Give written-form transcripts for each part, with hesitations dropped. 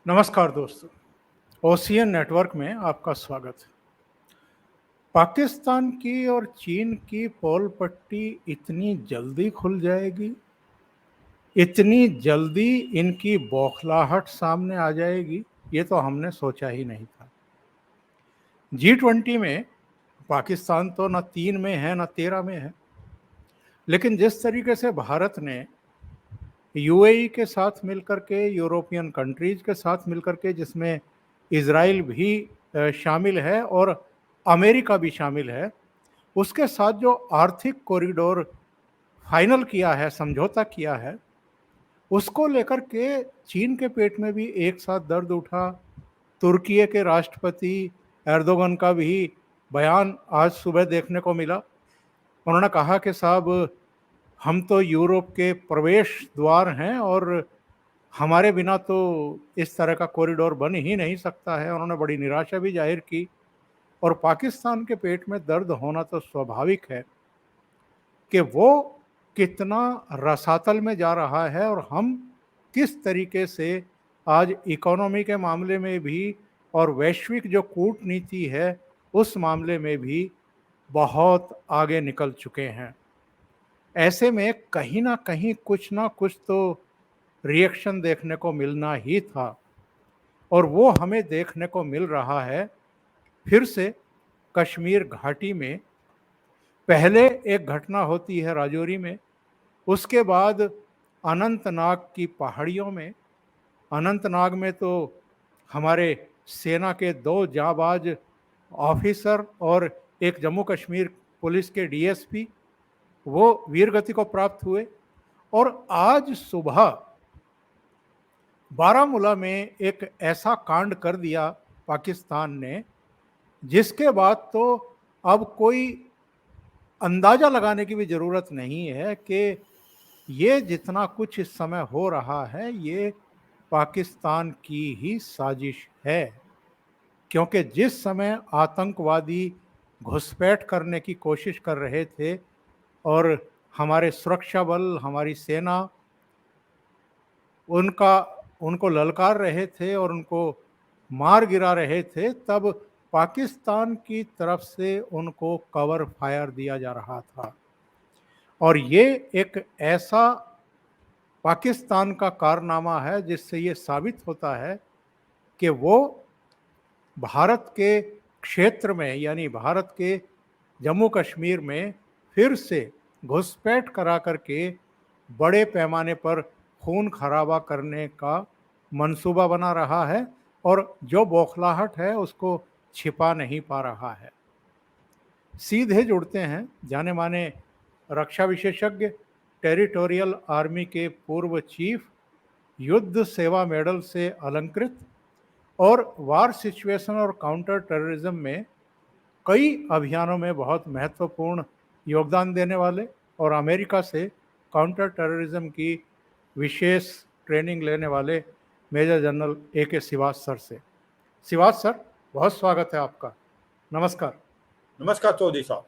नमस्कार दोस्तों, ocean network में आपका स्वागत है। पाकिस्तान की और चीन की पोल पट्टी इतनी जल्दी खुल जाएगी, इतनी जल्दी इनकी बौखलाहट सामने आ जाएगी, ये तो हमने सोचा ही नहीं था। G20 में पाकिस्तान तो न 3 में है न 13 में है, लेकिन जिस तरीके से भारत ने यूएई के साथ मिलकर के, यूरोपियन कंट्रीज के साथ मिलकर के, जिसमें इजराइल भी शामिल है और अमेरिका भी शामिल है, उसके साथ जो आर्थिक कॉरिडोर फाइनल किया है, समझौता किया है, उसको लेकर के चीन के पेट में भी एक साथ दर्द उठा। तुर्की के राष्ट्रपति एर्दोगन का भी बयान आज सुबह देखने को मिला। उन्होंने कहा कि साहब, हम तो यूरोप के प्रवेश द्वार हैं और हमारे बिना तो इस तरह का कॉरिडोर बन ही नहीं सकता है। उन्होंने बड़ी निराशा भी जाहिर की और पाकिस्तान के पेट में दर्द होना तो स्वाभाविक है कि वो कितना रसातल में जा रहा है और हम किस तरीके से आज इकोनॉमी के मामले में भी और वैश्विक जो कूटनीति है उस मामले में भी बहुत आगे निकल चुके हैं। ऐसे में कहीं ना कहीं कुछ ना कुछ तो रिएक्शन देखने को मिलना ही था और वो हमें देखने को मिल रहा है। फिर से कश्मीर घाटी में पहले एक घटना होती है राजौरी में, उसके बाद अनंतनाग की पहाड़ियों में। अनंतनाग में तो हमारे सेना के 2 जांबाज ऑफिसर और एक जम्मू कश्मीर पुलिस के डीएसपी वो वीरगति को प्राप्त हुए। और आज सुबह बारामूला में एक ऐसा कांड कर दिया पाकिस्तान ने, जिसके बाद तो अब कोई अंदाजा लगाने की भी ज़रूरत नहीं है कि ये जितना कुछ इस समय हो रहा है ये पाकिस्तान की ही साजिश है। क्योंकि जिस समय आतंकवादी घुसपैठ करने की कोशिश कर रहे थे और हमारे सुरक्षा बल, हमारी सेना उनको ललकार रहे थे और उनको मार गिरा रहे थे, तब पाकिस्तान की तरफ से उनको कवर फायर दिया जा रहा था। और ये एक ऐसा पाकिस्तान का कारनामा है जिससे ये साबित होता है कि वो भारत के क्षेत्र में, यानी भारत के जम्मू कश्मीर में फिर से घुसपैठ करा करके बड़े पैमाने पर खून खराबा करने का मंसूबा बना रहा है और जो बौखलाहट है उसको छिपा नहीं पा रहा है। सीधे जुड़ते हैं जाने माने रक्षा विशेषज्ञ, टेरिटोरियल आर्मी के पूर्व चीफ, युद्ध सेवा मेडल से अलंकृत और वार सिचुएशन और काउंटर टेररिज्म में कई अभियानों में बहुत महत्वपूर्ण योगदान देने वाले और अमेरिका से काउंटर टेररिज्म की विशेष ट्रेनिंग लेने वाले major general AK Siwach sir से। सिवाच सर, बहुत स्वागत है आपका। नमस्कार। नमस्कार चौधरी साहब।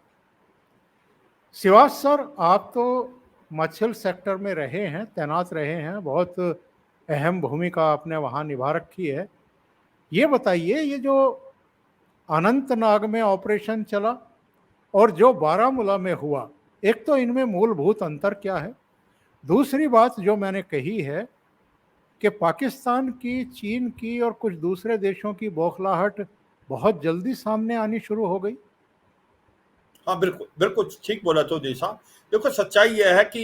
सिवाच सर, आप तो मछिल सेक्टर में रहे हैं, तैनात रहे हैं, बहुत अहम भूमिका आपने वहाँ निभा रखी है। ये बताइए, ये जो अनंतनाग में ऑपरेशन चला और जो बारामूला में हुआ, एक तो इनमें मूलभूत अंतर क्या है? दूसरी बात जो मैंने कही है कि पाकिस्तान की, चीन की और कुछ दूसरे देशों की बौखलाहट बहुत जल्दी सामने आनी शुरू हो गई। हाँ, बिल्कुल बिल्कुल ठीक बोला चौधरी साहब। देखो, सच्चाई यह है कि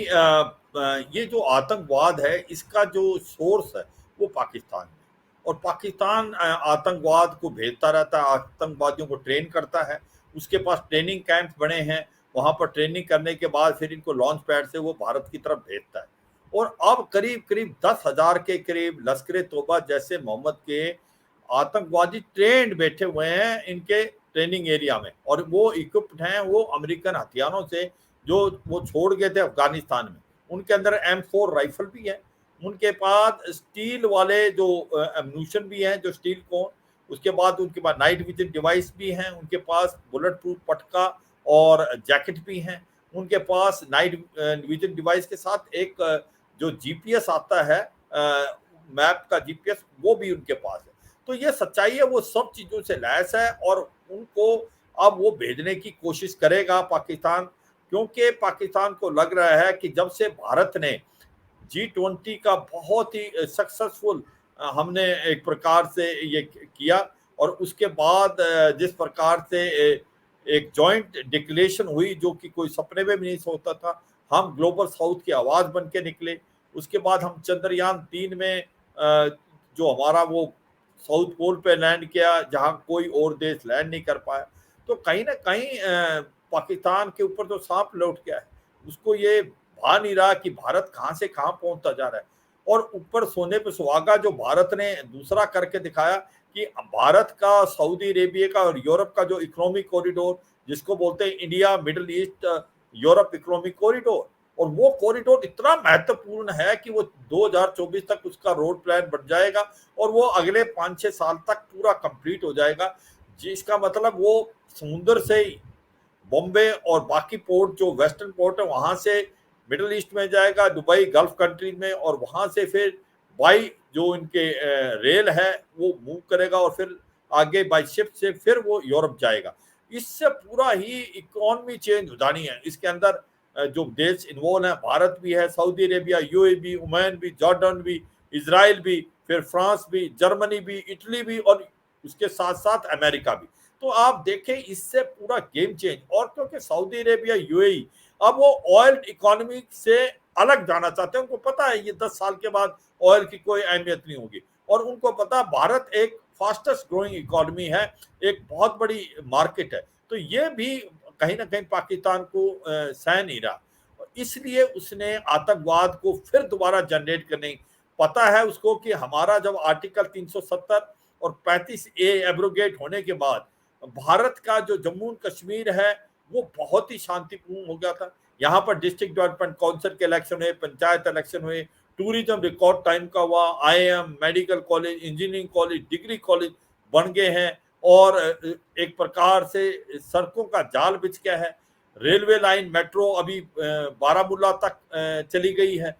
ये जो आतंकवाद है इसका जो सोर्स है वो पाकिस्तान है। और पाकिस्तान आतंकवाद को भेजता रहता है, आतंकवादियों को ट्रेन करता है। उसके पास ट्रेनिंग कैंप बने हैं, वहां पर ट्रेनिंग करने के बाद फिर इनको लॉन्च पैड से वो भारत की तरफ भेजता है। और अब करीब करीब 10,000 के करीब लश्कर तोबा जैसे मोहम्मद के आतंकवादी ट्रेंड बैठे हुए हैं इनके ट्रेनिंग एरिया में, और वो इक्विप्ड हैं वो अमेरिकन हथियारों से जो वो छोड़ गए थे अफगानिस्तान में। उनके अंदर M4 राइफल भी है, उनके पास स्टील वाले जो एम्यूनिशन भी हैं, जो स्टील कोन, उसके बाद उनके पास नाइट विजन डिवाइस भी हैं, उनके पास बुलेट प्रूफ पटका और जैकेट भी हैं, उनके पास नाइट विजन डिवाइस के साथ एक जो GPS आता है मैप का जीपीएस वो भी उनके पास है। तो ये सच्चाई है, वो सब चीजों से लैस है और उनको अब वो भेजने की कोशिश करेगा पाकिस्तान, क्योंकि पाकिस्तान को लग रहा है कि जब से भारत ने G20 का बहुत ही सक्सेसफुल हमने एक प्रकार से ये किया, और उसके बाद जिस प्रकार से एक जॉइंट डिक्लेरेशन हुई जो कि कोई सपने में भी नहीं सोचता था, हम ग्लोबल साउथ की आवाज बन के निकले। उसके बाद हम चंद्रयान 3 में जो हमारा वो साउथ पोल पे लैंड किया जहां कोई और देश लैंड नहीं कर पाया। तो कहीं ना कहीं पाकिस्तान के ऊपर तो सांप लौट गया है, उसको ये भा नहीं रहा कि भारत कहां से कहां पहुंचता जा रहा है। और ऊपर सोने पे सुहागा जो भारत ने दूसरा करके दिखाया कि भारत का सऊदी अरेबिया का और यूरोप का जो इकोनॉमिक कॉरिडोर जिसको बोलते हैं India middle east Europe economic corridor, और वो कॉरिडोर इतना महत्वपूर्ण है कि वो 2024 तक उसका रोड प्लान बन जाएगा और वो अगले 5-6 साल तक पूरा कंप्लीट हो जाएगा, जिसका मतलब वो समुद्र से बॉम्बे और बाकी पोर्ट जो वेस्टर्न पोर्ट है वहां से मिडिल ईस्ट में जाएगा, दुबई गल्फ कंट्रीज में, और वहां से फिर बाई जो इनके रेल है वो मूव करेगा और फिर आगे बाई शिप से फिर वो यूरोप जाएगा। इससे पूरा ही इकोनॉमी चेंज हो जानी है। इसके अंदर जो देश इन्वॉल्व है, भारत भी है, सऊदी अरेबिया, यूएई भी, ओमान भी, जॉर्डन भी, इजराइल भी, फिर फ्रांस भी, जर्मनी भी, इटली भी, और उसके साथ साथ अमेरिका भी। तो आप देखें इससे पूरा गेम चेंज। और क्योंकि सऊदी अरेबिया, यूएई अब वो ऑयल इकोनॉमी से अलग जाना चाहते हैं, उनको पता है ये 10 साल के बाद ऑयल की कोई अहमियत नहीं होगी, और उनको पता भारत एक फास्टेस्ट ग्रोइंग इकोनॉमी है, एक बहुत बड़ी मार्केट है। तो ये भी कहीं ना कहीं पाकिस्तान को सह नहीं रहा, इसलिए उसने आतंकवाद को फिर दोबारा जनरेट करने, पता है उसको कि हमारा जब आर्टिकल 370 और 35A एब्रोगेट होने के बाद भारत का जो जम्मू एंड कश्मीर है वो बहुत ही शांतिपूर्ण हो गया था। यहाँ पर डिस्ट्रिक्ट डेवलपमेंट काउंसिल के इलेक्शन हुए, पंचायत इलेक्शन हुए, टूरिज्म रिकॉर्ड टाइम का हुआ, IAM, medical college, engineering college, degree college बन गए हैं, और एक प्रकार से सड़कों का जाल बिछ गया है। रेलवे लाइन मेट्रो अभी बारामूला तक चली गई है।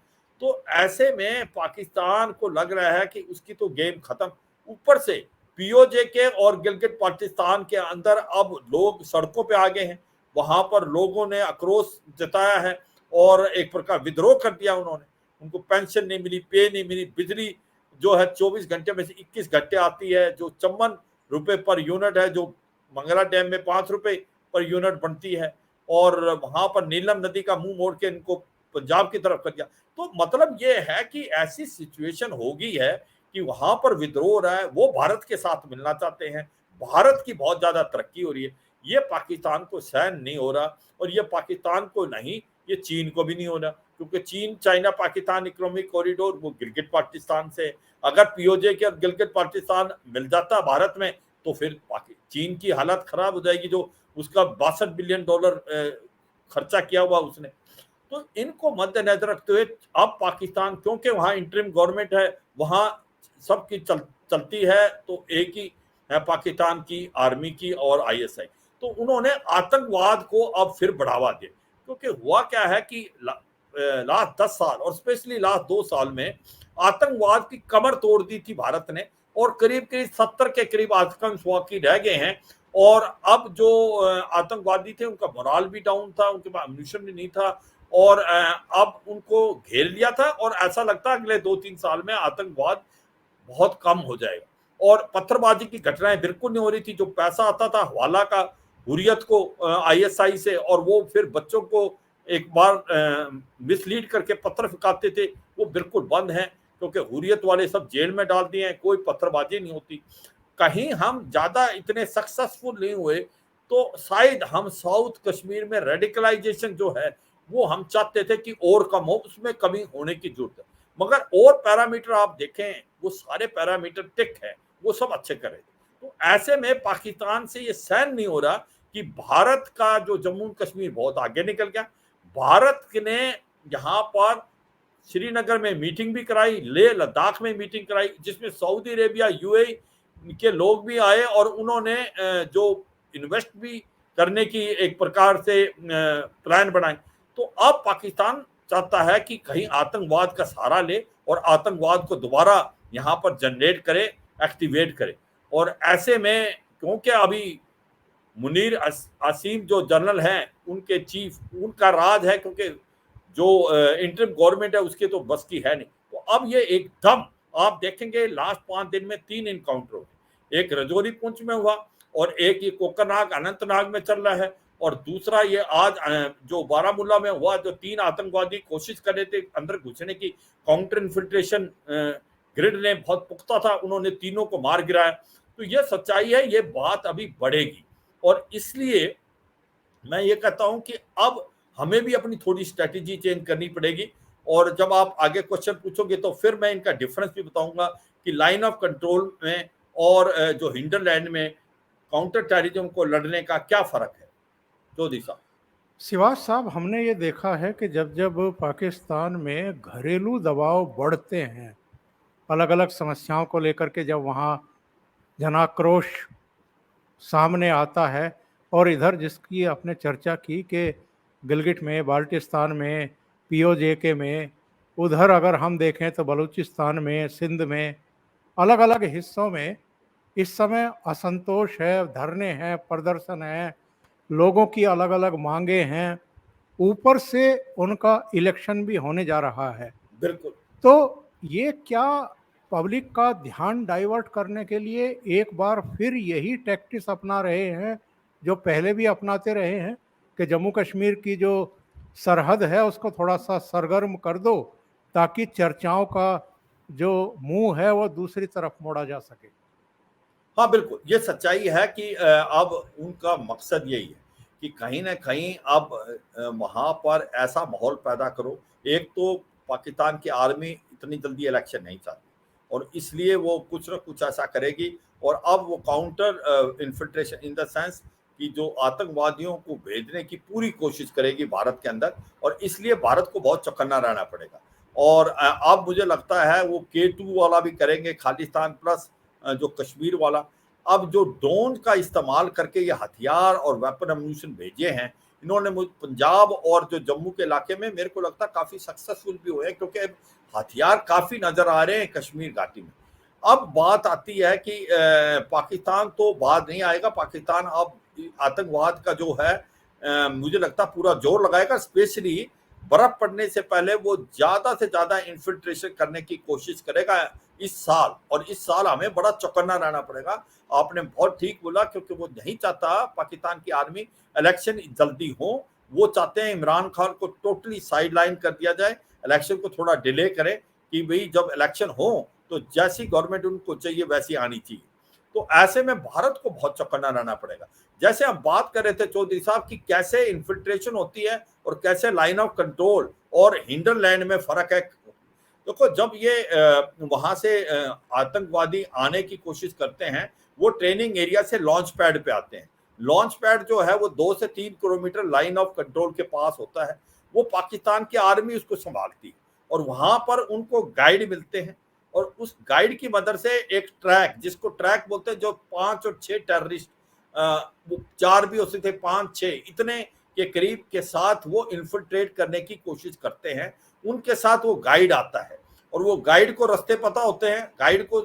तो ऐसे में पाकिस्तान को लग रहा है कि उसकी तो गेम खत्म। ऊपर से पीओजे के और गिलगित पाकिस्तान के अंदर अब लोग सड़कों पे आ गए हैं, वहां पर लोगों ने आक्रोश जताया है और एक प्रकार विद्रोह कर दिया उन्होंने। उनको पेंशन नहीं मिली, पे नहीं मिली, बिजली जो है 24 घंटे में से 21 घंटे आती है, जो 54 रुपए पर यूनिट है, जो मंगला डैम में 5 रुपए पर यूनिट बनती है, और वहां पर नीलम नदी का मुंह मोड़ के इनको पंजाब की तरफ कर दिया। तो मतलब ये है कि ऐसी सिचुएशन हो गई है कि वहां पर विद्रोह हो रहा है, वो भारत के साथ मिलना चाहते हैं, भारत की बहुत ज्यादा तरक्की हो रही है, ये पाकिस्तान को सहन नहीं हो रहा। और ये पाकिस्तान को नहीं, ये चीन को भी नहीं हो रहा, क्योंकि चीन चाइना पाकिस्तान इकोनॉमिक कॉरिडोर वो गिलगित पाकिस्तान से, अगर पीओजे के और गिलगित पाकिस्तान मिल जाता भारत में तो फिर चीन की हालत खराब हो जाएगी, जो उसका $62 बिलियन खर्चा किया हुआ उसने। तो इनको मद्देनजर रखते हुए अब पाकिस्तान, क्योंकि वहां इंटरिम गवर्नमेंट है, वहां सबकी चलती है, तो एक ही है पाकिस्तान की आर्मी की और आईएसआई, तो उन्होंने आतंकवाद को अब फिर बढ़ावा दिया। क्योंकि हुआ क्या है कि लास्ट 10 साल और स्पेशली लास्ट 2 साल में आतंकवाद की कमर तोड़ दी थी भारत ने, और करीब करीब 70 के करीब आतंकवादी रह गए हैं। और अब जो आतंकवादी थे उनका मोराल भी डाउन था, उनके पास एम्यूनिशन भी नहीं था, और अब उनको घेर लिया था, और ऐसा लगता है अगले 2-3 साल में आतंकवाद बहुत कम हो जाएगा। और पत्थरबाजी की घटनाएं बिल्कुल नहीं हो रही थी, जो पैसा आता था हवाला का हुर्रियत को आईएसआई से, और वो फिर बच्चों को एक बार मिसलीड करके पत्थर फेंकाते थे, वो बिल्कुल बंद है, क्योंकि हुर्रियत वाले सब जेल में डाल दिए हैं, कोई पत्थरबाजी नहीं होती। कहीं हम ज्यादा इतने सक्सेसफुल नहीं हुए, तो शायद हम साउथ कश्मीर में रेडिकलाइजेशन जो है वो हम चाहते थे कि और कम हो, उसमें कमी होने की जरूरत है। मगर और पैरामीटर आप देखें, वो सारे पैरामीटर टिक है, वो सब अच्छे करे। तो ऐसे में पाकिस्तान से ये सहन नहीं हो रहा कि भारत का जो जम्मू कश्मीर बहुत आगे निकल गया। भारत ने यहाँ पर श्रीनगर में मीटिंग भी कराई, लेह लद्दाख में मीटिंग कराई, जिसमें सऊदी अरेबिया, यूएई के लोग भी आए, और उन्होंने जो इन्वेस्ट भी करने की एक प्रकार से प्लान बनाए। तो अब पाकिस्तान चाहता है कि कहीं आतंकवाद का सहारा ले और आतंकवाद को दोबारा यहाँ पर जनरेट करे, एक्टिवेट करे। और ऐसे में क्योंकि अभी मुनीर आसिम जो जनरल हैं, उनके चीफ, उनका राज है, क्योंकि जो इंटरिम गवर्नमेंट है उसके तो बस की है नहीं। तो अब ये एकदम आप देखेंगे लास्ट 5 दिन में 3 इनकाउंटर हो, एक रजौरी पुंछ में हुआ, और एक ये कोकरनाग अनंतनाग में चल रहा है, और दूसरा ये आज जो बारामूला में हुआ, जो 3 आतंकवादी कोशिश कर रहे थे अंदर घुसने की, काउंटर इन्फिल्ट्रेशन ग्रिड ने बहुत पुख्ता था, उन्होंने तीनों को मार गिराया। तो ये सच्चाई है, ये बात अभी बढ़ेगी, और इसलिए मैं ये कहता हूं कि अब हमें भी अपनी थोड़ी स्ट्रेटेजी चेंज करनी पड़ेगी। और जब आप आगे क्वेश्चन पूछोगे तो फिर मैं इनका डिफरेंस भी बताऊंगा कि लाइन ऑफ कंट्रोल में और जो हिंडरलैंड में काउंटर टेररिज्म को लड़ने का क्या फर्क है। चौधरी साहब। शिवाज साहब, हमने ये देखा है कि जब जब पाकिस्तान में घरेलू दबाव बढ़ते हैं, अलग अलग समस्याओं को लेकर के जब वहाँ जनाक्रोश सामने आता है, और इधर जिसकी आपने चर्चा की कि गिलगिट में, बाल्टिस्तान में, पीओजे में, उधर अगर हम देखें तो बलूचिस्तान में, सिंध में, अलग अलग हिस्सों में इस समय असंतोष है, धरने हैं, प्रदर्शन है, लोगों की अलग अलग मांगे हैं, ऊपर से उनका इलेक्शन भी होने जा रहा है। बिल्कुल। तो ये क्या पब्लिक का ध्यान डाइवर्ट करने के लिए एक बार फिर यही टैक्टिस अपना रहे हैं जो पहले भी अपनाते रहे हैं कि जम्मू कश्मीर की जो सरहद है उसको थोड़ा सा सरगर्म कर दो, ताकि चर्चाओं का जो मुंह है वो दूसरी तरफ मोड़ा जा सके? हाँ, बिल्कुल, ये सच्चाई है कि अब उनका मकसद यही है कि कहीं न कहीं अब वहाँ पर ऐसा माहौल पैदा करो। एक तो पाकिस्तान की आर्मी इतनी जल्दी इलेक्शन नहीं चाहती, और इसलिए वो कुछ न कुछ ऐसा करेगी, और अब वो counter infiltration in the sense कि जो आतंकवादियों को भेजने की पूरी कोशिश करेगी भारत के अंदर, और इसलिए भारत को बहुत चौकन्ना रहना पड़ेगा। और अब मुझे लगता है वो K2 वाला भी करेंगे, खालिस्तान प्लस जो कश्मीर वाला। अब जो ड्रोन का इस्तेमाल करके ये हथियार और वेपन एम्यूनिशन भेजे हैं इन्होंने, पंजाब और जो जम्मू के इलाके में, मेरे को लगता है काफी सक्सेसफुल भी हुए हैं, क्योंकि अब हथियार काफी नजर आ रहे हैं कश्मीर घाटी में। अब बात आती है कि पाकिस्तान तो बाद नहीं आएगा, पाकिस्तान अब आतंकवाद का जो है मुझे लगता है पूरा जोर लगाएगा, स्पेशली बर्फ पड़ने से पहले वो ज्यादा से ज्यादा इन्फिल्ट्रेशन करने की कोशिश करेगा इस साल, और इस साल हमें बड़ा चौकन्ना रहना पड़ेगा। आपने बहुत ठीक बोला, क्योंकि वो नहीं चाहता पाकिस्तान की आर्मी इलेक्शन जल्दी हो, वो चाहते हैं इमरान खान को टोटली साइड लाइन कर दिया जाए, इलेक्शन को थोड़ा डिले करें कि भाई जब इलेक्शन हो तो जैसी गवर्नमेंट उनको चाहिए वैसी आनी चाहिए। तो ऐसे में भारत को बहुत चौकन्ना रहना पड़ेगा। जैसे हम बात कर रहे थे चौधरी साहब की कैसे इन्फिल्ट्रेशन होती है और कैसे लाइन ऑफ कंट्रोल और हिंडरलैंड में फर्क है। देखो, जब ये वहां से आतंकवादी आने की कोशिश करते हैं, वो ट्रेनिंग एरिया से लॉन्च पैड पे आते हैं। लॉन्च पैड जो है वो 2 से 3 किलोमीटर लाइन ऑफ कंट्रोल के पास होता है, वो पाकिस्तान की आर्मी उसको संभालती है, और वहां पर उनको गाइड मिलते हैं, और उस गाइड की मदद से एक ट्रैक, जिसको ट्रैक बोलते हैं, जो 5 और 6 टेररिस्ट, वो 4 भी हो सकते, 5-6 इतने के करीब के साथ वो इन्फिल्ट्रेट करने की कोशिश करते हैं। उनके साथ वो गाइड आता है, और वो गाइड को रास्ते पता होते हैं, गाइड को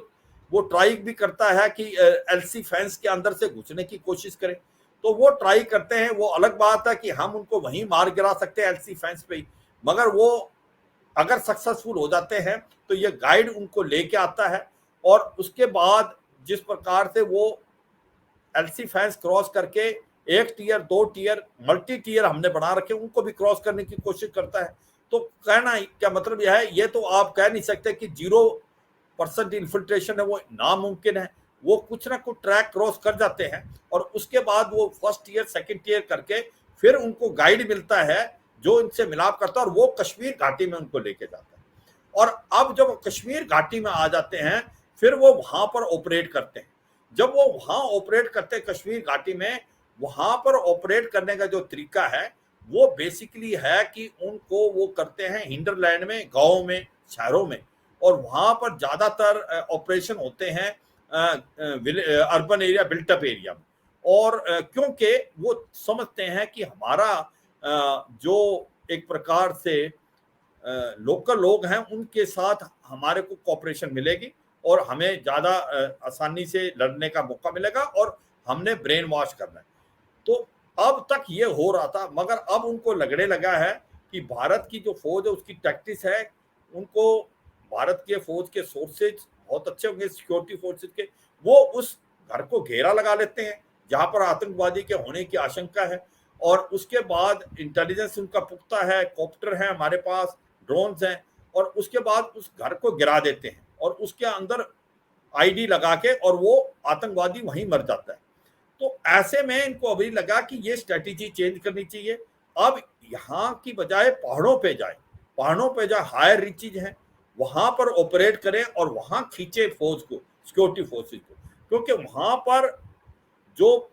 वो ट्राई भी करता है कि एलसी फेंस के अंदर से घुसने की कोशिश करें, तो वो ट्राई करते हैं। वो अलग बात है कि हम उनको वहीं मार गिरा सकते हैं एलसी फेंस पे ही, मगर वो अगर सक्सेसफुल हो जाते हैं तो ये गाइड उनको लेके आता है, और उसके बाद जिस प्रकार से वो एलसी फेंस क्रॉस करके 1 टियर 2 टियर मल्टी टियर हमने बना रखे उनको भी क्रॉस करने की कोशिश करता है। तो कहना क्या मतलब यह है, ये तो आप कह नहीं सकते कि 0% इन्फिल्ट्रेशन है, वो नामुमकिन है। वो कुछ ना कुछ ट्रैक क्रॉस कर जाते हैं, और उसके बाद वो फर्स्ट टियर सेकंड टियर करके फिर उनको गाइड मिलता है जो इनसे मिलाप करता है, और वो कश्मीर घाटी में उनको लेके जाता है। और अब जब कश्मीर घाटी में आ जाते हैं, फिर वो वहां पर ऑपरेट करते हैं। जब वो वहां ऑपरेट करते हैं कश्मीर घाटी में, वहां पर ऑपरेट करने का जो तरीका है वो बेसिकली है कि उनको वो करते हैं हिंडरलैंड में, गाँव में, शहरों में, और वहां पर ज्यादातर ऑपरेशन होते हैं अर्बन एरिया, बिल्टअप एरिया में। और क्योंकि वो समझते हैं कि हमारा जो एक प्रकार से लोकल लोग हैं उनके साथ हमारे को कॉपरेशन मिलेगी, और हमें ज़्यादा आसानी से लड़ने का मौका मिलेगा और हमने ब्रेन वॉश करना है। तो अब तक ये हो रहा था, मगर अब उनको लगने लगा है कि भारत की जो फौज है उसकी टैक्टिस है, उनको भारत के फौज के सोर्सेज बहुत अच्छे होंगे सिक्योरिटी फोर्सेज के, वो उस घर को घेरा लगा लेते हैं जहां पर आतंकवादी के होने की आशंका है, और उसके बाद इंटेलिजेंस उनका पुख्ता है, कॉप्टर है हमारे पास, ड्रोन्स हैं, और उसके बाद उस घर को गिरा देते हैं और उसके अंदर आईडी लगा के, और वो आतंकवादी वहीं मर जाता है। तो ऐसे में इनको अभी लगा कि ये स्ट्रेटेजी चेंज करनी चाहिए, अब यहाँ की बजाय पहाड़ों पे जाए, पहाड़ों पे जाए, हायर रिचेज हैं, वहां पर ऑपरेट करें और वहां खींचे फौज को, सिक्योरिटी फोर्सेज को, क्योंकि वहां पर जो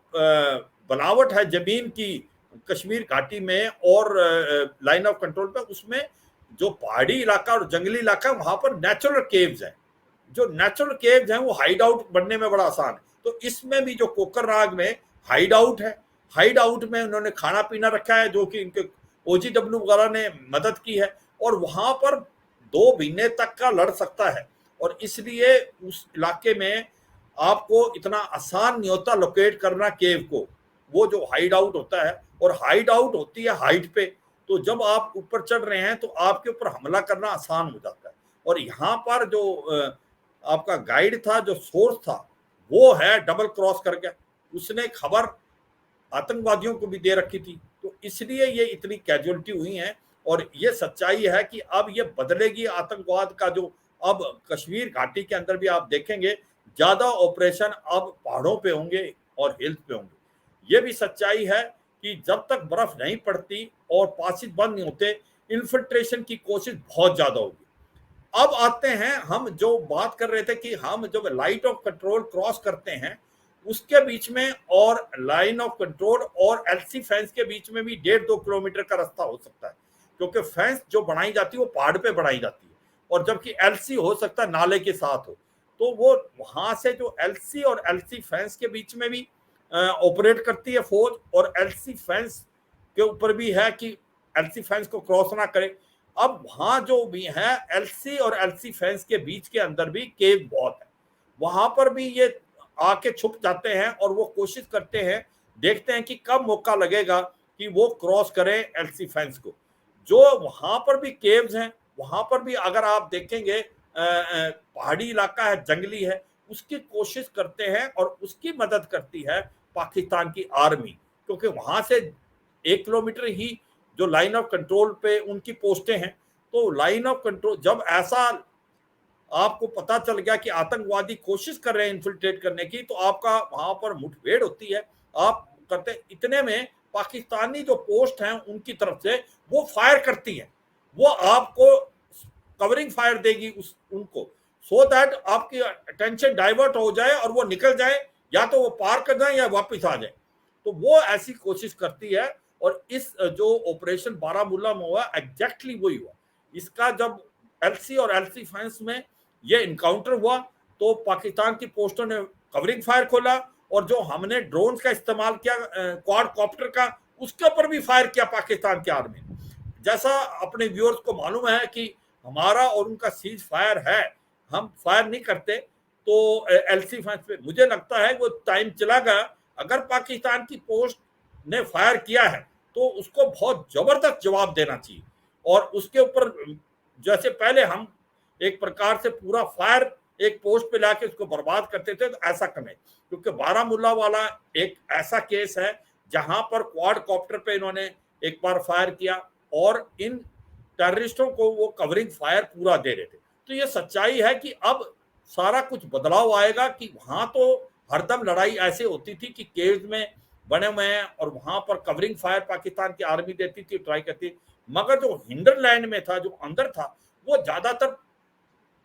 बनावट है जमीन की कश्मीर घाटी में और लाइन ऑफ कंट्रोल पे, उसमें जो पहाड़ी इलाका और जंगली इलाका वहां पर नेचुरल केव्स हैं, जो नेचुरल केव्स हैं वो हाइड आउट बनने में बड़ा आसान है। तो इसमें भी जो कोकर राग में हाइड आउट है, हाइड आउट में उन्होंने खाना पीना रखा है जो कि इनके OGW वगैरह ने मदद की है, और वहां पर 2 महीने तक का लड़ सकता है, और इसलिए उस इलाके में आपको इतना आसान नहीं होता लोकेट करना केव को, वो जो हाइड आउट होता है, और हाइड आउट होती है हाइट पे, तो जब आप ऊपर चढ़ रहे हैं तो आपके ऊपर हमला करना आसान हो जाता है। और यहाँ पर जो आपका गाइड था, जो सोर्स था, वो है डबल क्रॉस कर गया, उसने खबर आतंकवादियों को भी दे रखी थी, तो इसलिए ये इतनी कैजुअलिटी हुई है। और ये सच्चाई है कि अब ये बदलेगी आतंकवाद का, जो अब कश्मीर घाटी के अंदर भी आप देखेंगे ज्यादा ऑपरेशन अब पहाड़ों पे होंगे और हिल्स पे होंगे। ये भी सच्चाई है कि जब तक बर्फ नहीं पड़ती और पासिस बंद नहीं होते, इन्फिल्ट्रेशन की कोशिश बहुत ज्यादा होगी। अब आते हैं, हम जो बात कर रहे थे कि हम जब लाइन ऑफ कंट्रोल क्रॉस करते हैं, उसके बीच में और लाइन ऑफ कंट्रोल और एलसी फेंस के बीच में भी 1.5-2 किलोमीटर का रास्ता हो सकता है, क्योंकि फेंस जो बनाई जाती है वो पहाड़ पे बनाई जाती है, और जबकि एलसी हो सकता है नाले के साथ हो, तो वो वहां से जो एलसी और एलसी फेंस के बीच में भी ऑपरेट करती है फौज, और एलसी फेंस के ऊपर भी है कि एलसी फेंस को क्रॉस ना करे। अब वहां जो भी है एलसी और एलसी फेंस के बीच के अंदर भी केव बहुत है, वहां पर भी ये आके छुप जाते हैं और वो कोशिश करते हैं, देखते हैं कि कब मौका लगेगा कि वो क्रॉस करें एलसी फेंस को। जो वहां पर भी केव्स हैं, वहां पर भी अगर आप देखेंगे पहाड़ी इलाका है, जंगली है, उसकी कोशिश करते हैं, और उसकी मदद करती है पाकिस्तान की आर्मी, क्योंकि वहां से 1 किलोमीटर ही जो लाइन ऑफ कंट्रोल पे उनकी पोस्टें हैं। तो लाइन ऑफ कंट्रोल जब ऐसा आपको पता चल गया कि आतंकवादी कोशिश कर रहे हैं इन्फिल्ट्रेट करने की, तो आपका वहां पर मुठभेड़ होती है, आप करते, इतने में पाकिस्तानी जो पोस्ट हैं उनकी तरफ से वो फायर करती है, वो आपको कवरिंग फायर देगी उनको, सो दैट आपकी अटेंशन डाइवर्ट हो जाए और वो निकल जाए, या तो वो पार कर जाए या वापस आ जाए। तो वो ऐसी कोशिश करती है, और इस जो ऑपरेशन बारामूला में हुआ एग्जैक्टली वही हुआ। इसका जब एलसी और एलसी फेंस में ये इनकाउंटर हुआ, तो पाकिस्तान की पोस्टों ने कवरिंग फायर खोला, और जो हमने ड्रोन का इस्तेमाल किया क्वाड कॉप्टर का, उसके ऊपर भी फायर किया पाकिस्तान की आर्मी। जैसा अपने व्यूअर्स को मालूम है कि हमारा और उनका सीज फायर है, हम फायर नहीं करते, तो एलसी फेंस पे मुझे लगता है वो टाइम चला गया। अगर पाकिस्तान की पोस्ट ने फायर किया है तो उसको बहुत जबरदस्त जवाब देना चाहिए, और उसके ऊपर जैसे पहले हम एक प्रकार से पूरा फायर एक पोस्ट पे लाके उसको बर्बाद करते थे, तो ऐसा करें, क्योंकि बारामूला वाला एक ऐसा केस है जहां पर क्वाड कॉप्टर पे इन्होंने एक बार फायर किया और इन टेररिस्टों को वो कवरिंग फायर पूरा दे रहे थे। तो ये सच्चाई है कि अब सारा कुछ बदलाव आएगा, कि वहां तो हरदम लड़ाई ऐसे होती थी कि केव्स में बने हुए हैं और वहां पर कवरिंग फायर पाकिस्तान की आर्मी देती थी, ट्राई करती, मगर जो हिंडरलैंड में था, जो अंदर था, वो ज्यादातर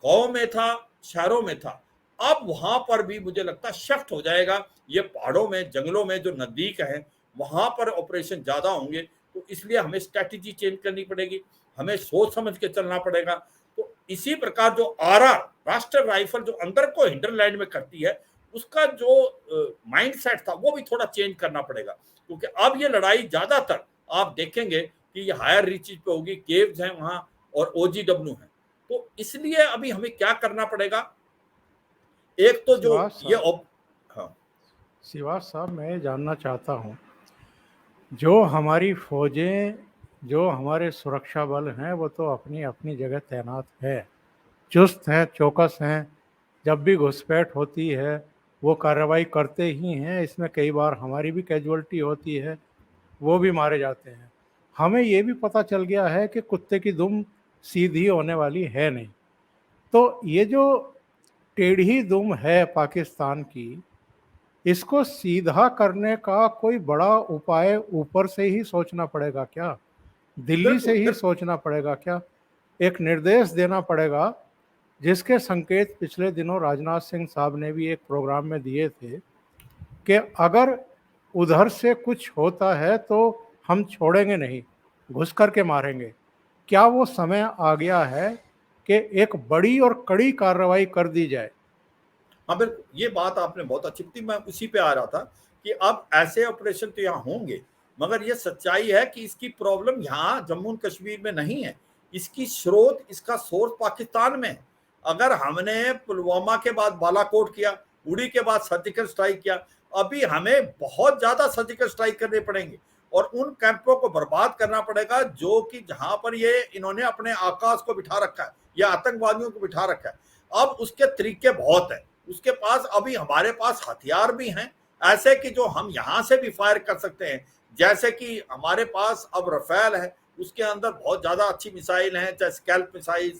गांव में था, शहरों में था। अब वहां पर भी मुझे लगता है शिफ्ट हो जाएगा, ये पहाड़ों में, जंगलों में जो नजदीक है वहां पर ऑपरेशन ज्यादा होंगे, तो इसलिए हमें स्ट्रेटेजी चेंज करनी पड़ेगी, हमें सोच समझ के चलना पड़ेगा। तो इसी प्रकार जो आरा राष्ट्रीय राइफल जो अंदर को हिंडरलैंड में करती है, उसका जो माइंड सेट था वो भी थोड़ा चेंज करना पड़ेगा, क्योंकि अब ये लड़ाई ज्यादातर आप देखेंगे कि ये हायर रीचेज पे होगी, केव्स हैं वहां और OGW हैं। तो इसलिए अभी हमें क्या करना पड़ेगा, एक तो जो श्रीवास ये साहब, हाँ श्रीवास साहब, मैं जानना चाहता हूँ, जो हमारी फौजें, जो हमारे सुरक्षा बल हैं, वो तो अपनी अपनी जगह तैनात है, चुस्त हैं, चौकस हैं। जब भी घुसपैठ होती है वो कार्रवाई करते ही हैं। इसमें कई बार हमारी भी कैजुअल्टी होती है, वो भी मारे जाते हैं। हमें ये भी पता चल गया है कि कुत्ते की दुम सीधी होने वाली है नहीं। तो ये जो टेढ़ी दुम है पाकिस्तान की, इसको सीधा करने का कोई बड़ा उपाय ऊपर से ही सोचना पड़ेगा क्या? दिल्ली से बिल्कुल ही बिल्कुल सोचना पड़ेगा क्या? एक निर्देश देना पड़ेगा, जिसके संकेत पिछले दिनों राजनाथ सिंह साहब ने भी एक प्रोग्राम में दिए थे कि अगर उधर से कुछ होता है तो हम छोड़ेंगे नहीं, घुस कर के मारेंगे। क्या वो समय आ गया है कि एक बड़ी और कड़ी कार्रवाई कर दी जाए? हाँ बिल्कुल, ये बात आपने बहुत अच्छी की, मैं उसी पे आ रहा था कि अब ऐसे ऑपरेशन तो यहाँ होंगे, मगर ये सच्चाई है कि इसकी प्रॉब्लम यहाँ जम्मू एंड कश्मीर में नहीं है, इसकी स्रोत, इसका सोर्स पाकिस्तान में है। अगर हमने पुलवामा के बाद बालाकोट किया, उड़ी के बाद सर्जिकल स्ट्राइक किया, अभी हमें बहुत ज्यादा सर्जिकल स्ट्राइक करने पड़ेंगे और उन कैंपों को बर्बाद करना पड़ेगा जो कि जहां पर ये इन्होंने अपने आकाश को बिठा रखा है या आतंकवादियों को बिठा रखा है। अब उसके तरीके बहुत है, उसके पास अभी हमारे पास हथियार भी हैं ऐसे कि जो हम यहां से भी फायर कर सकते हैं, जैसे कि हमारे पास अब रफेल है, उसके अंदर बहुत ज्यादा अच्छी मिसाइल हैं, चाहे scalp missile,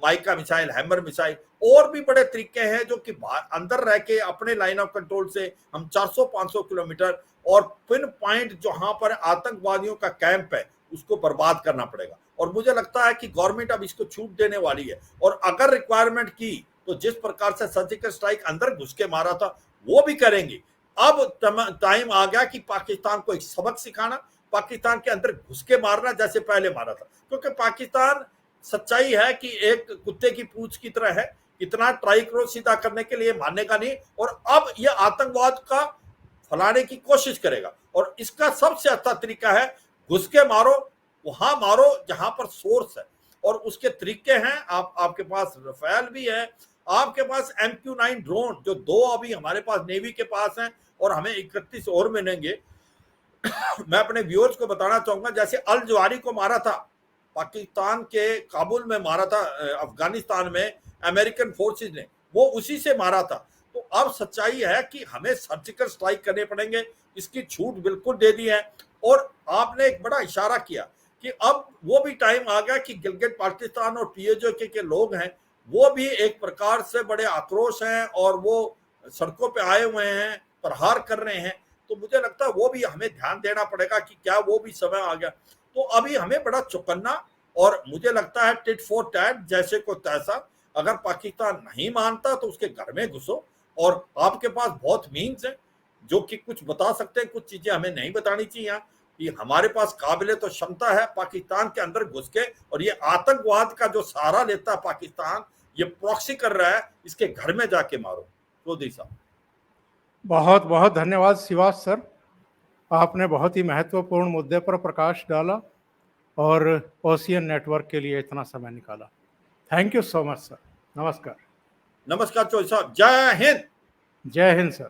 mica missile, hammer missile, और भी बड़े तरीके हैं जो कि अंदर रह के अपने लाइन ऑफ कंट्रोल से हम 400-500 किलोमीटर और पिन पॉइंट जहां पर आतंकवादियों का कैंप है उसको बर्बाद करना पड़ेगा। और मुझे लगता है कि गवर्नमेंट अब इसको छूट देने वाली है, और अगर रिक्वायरमेंट की तो जिस प्रकार से सर्जिकल स्ट्राइक अंदर घुस के मारा था वो भी करेंगे। अब टाइम आ गया कि पाकिस्तान को एक सबक सिखाना, पाकिस्तान के अंदर घुस के मारना जैसे पहले मारा था, क्योंकि पाकिस्तान, सच्चाई है कि एक कुत्ते की पूंछ की तरह है, इतना ट्राई करो सीधा करने के लिए, मानने का नहीं, और अब ये आतंकवाद का फैलाने की कोशिश करेगा। और इसका सबसे अच्छा तरीका है घुस के मारो, वहां मारो जहां पर सोर्स है, और उसके तरीके हैं। आपके पास रफेल भी है, आपके पास MQ-9 ड्रोन जो 2 अभी हमारे पास नेवी के पास हैं और हमें 31 और मिलेंगे। मैं अपने व्यूअर्स को बताना चाहूंगा, जैसे अल जवारी को मारा था पाकिस्तान के काबुल में, मारा था अफगानिस्तान में अमेरिकन फोर्सेस ने, वो उसी से मारा था। तो अब सच्चाई है कि हमें सर्जिकल स्ट्राइक करने पड़ेंगे, इसकी छूट बिल्कुल दे दी है। और आपने एक बड़ा इशारा किया कि अब वो भी टाइम आ गया कि गिलगित पाकिस्तान और POK के लोग हैं, वो भी एक प्रकार से बड़े आक्रोश हैं और वो सड़कों पे आए हुए हैं, प्रहार कर रहे हैं। तो मुझे लगता है वो भी हमें ध्यान देना पड़ेगा कि क्या वो भी समय आ गया। तो अभी हमें बड़ा चौकन्ना, और मुझे लगता है टिट फॉर टैट, जैसे को तैसा। अगर पाकिस्तान नहीं मानता तो उसके घर में घुसो, और आपके पास बहुत मीन्स है जो कि कुछ बता सकते हैं, कुछ चीजें हमें नहीं बतानी चाहिए यहाँ, कि हमारे पास काबिले तो क्षमता है पाकिस्तान के अंदर घुस के, और ये आतंकवाद का जो सहारा लेता है पाकिस्तान, ये प्रॉक्सी कर रहा है, इसके घर में जाके मारो। चौधरी साहब, बहुत बहुत धन्यवाद श्रीवास सर, आपने बहुत ही महत्वपूर्ण मुद्दे पर प्रकाश डाला और ओशियन नेटवर्क के लिए इतना समय निकाला। Thank you so much sir. नमस्कार। नमस्कार चौधरी साहब, जय हिंद। जय हिंद सर।